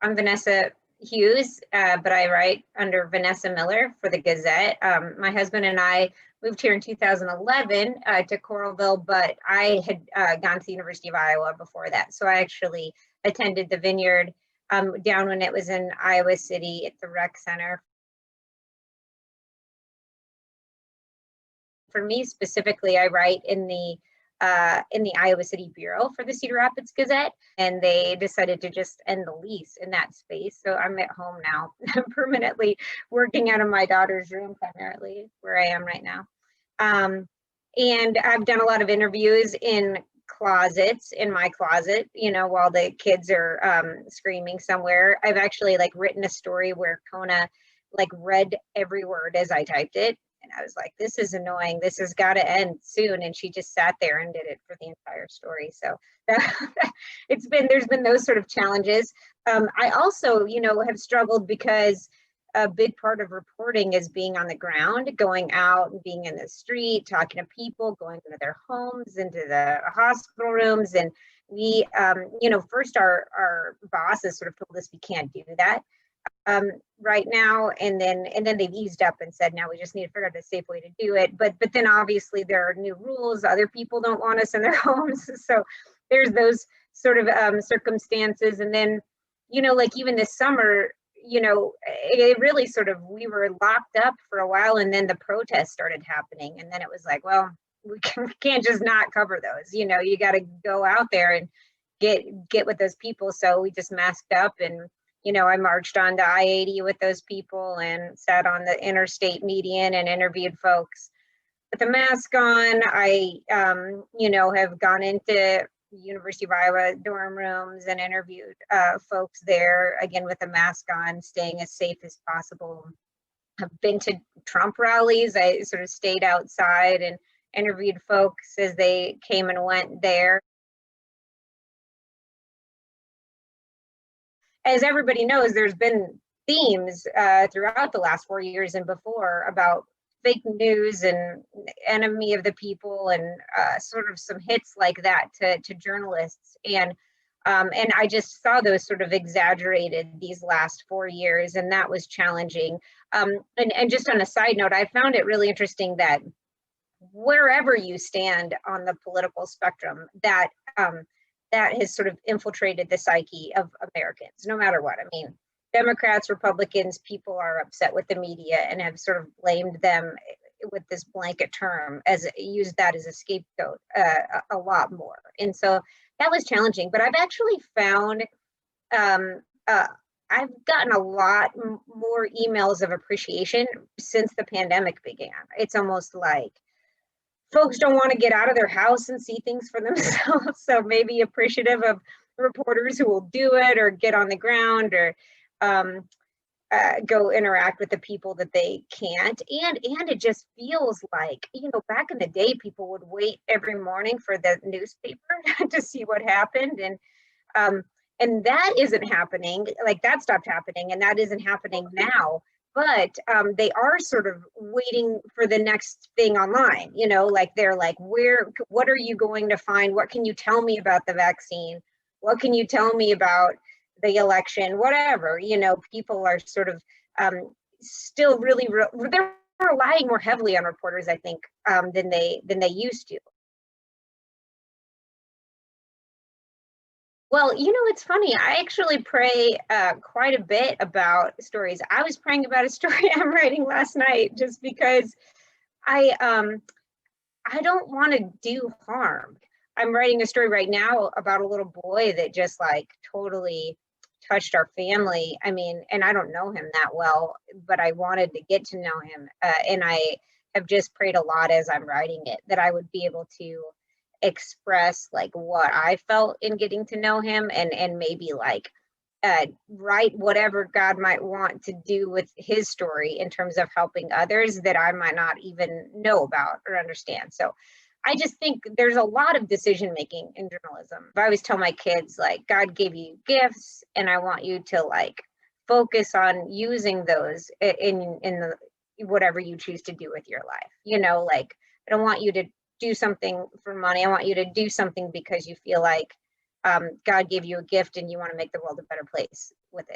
I'm Vanessa Hughes, but I write under Vanessa Miller for the Gazette. My husband and I moved here in 2011 to Coralville, but I had gone to the University of Iowa before that. So I actually attended the Vineyard down when it was in Iowa City at the Rec Center. For me specifically, I write in the Iowa City Bureau for the Cedar Rapids Gazette, and they decided to just end the lease in that space. So I'm at home now, permanently working out of my daughter's room, primarily where I am right now. And I've done a lot of interviews in closets, in my closet, while the kids are screaming somewhere. I've actually written a story where Kona read every word as I typed it. And I was like, this is annoying. This has got to end soon. And she just sat there and did it for the entire story. So there's been those sort of challenges. I also, have struggled because a big part of reporting is being on the ground, going out and being in the street, talking to people, going into their homes, into the hospital rooms. And we, first our bosses sort of told us we can't do that right now, and then they've eased up and said, now we just need to figure out a safe way to do it. But then obviously there are new rules. Other people don't want us in their homes, so there's those sort of circumstances. And then even this summer, it really sort of, we were locked up for a while, and then the protests started happening, and then it was like, well, we can't just not cover those. You got to go out there and get with those people. So we just masked up, and I marched on the I-80 with those people and sat on the interstate median and interviewed folks with the mask on. I, have gone into University of Iowa dorm rooms and interviewed folks there, again, with a mask on, staying as safe as possible. I've been to Trump rallies. I sort of stayed outside and interviewed folks as they came and went there. As everybody knows, there's been themes throughout the last 4 years and before about fake news and enemy of the people, and sort of some hits like that to journalists. And I just saw those sort of exaggerated these last 4 years, and that was challenging. And just on a side note, I found it really interesting that wherever you stand on the political spectrum, that has sort of infiltrated the psyche of Americans, no matter what. I mean, Democrats, Republicans, people are upset with the media and have sort of blamed them with this blanket term, used that as a scapegoat a lot more. And so that was challenging. But I've actually found I've gotten a lot more emails of appreciation since the pandemic began. It's almost like folks don't want to get out of their house and see things for themselves. So maybe appreciative of reporters who will do it, or get on the ground, or go interact with the people that they can't. And it just feels like, back in the day, people would wait every morning for the newspaper to see what happened. And that isn't happening. That stopped happening, and that isn't happening now. But they are sort of waiting for the next thing online, they're like, what are you going to find? What can you tell me about the vaccine? What can you tell me about the election? Whatever, people are sort of still really, they're relying more heavily on reporters, I think, than they used to. Well, it's funny. I actually pray quite a bit about stories. I was praying about a story I'm writing last night, just because I don't want to do harm. I'm writing a story right now about a little boy that just totally touched our family. I mean, and I don't know him that well, but I wanted to get to know him. And I have just prayed a lot as I'm writing it, that I would be able to express what I felt in getting to know him, and maybe write whatever God might want to do with his story in terms of helping others that I might not even know about or understand. So I just think there's a lot of decision making in journalism. I always tell my kids, God gave you gifts, and I want you to focus on using those in the whatever you choose to do with your life. I don't want you to do something for money. I want you to do something because you feel like God gave you a gift and you want to make the world a better place with it.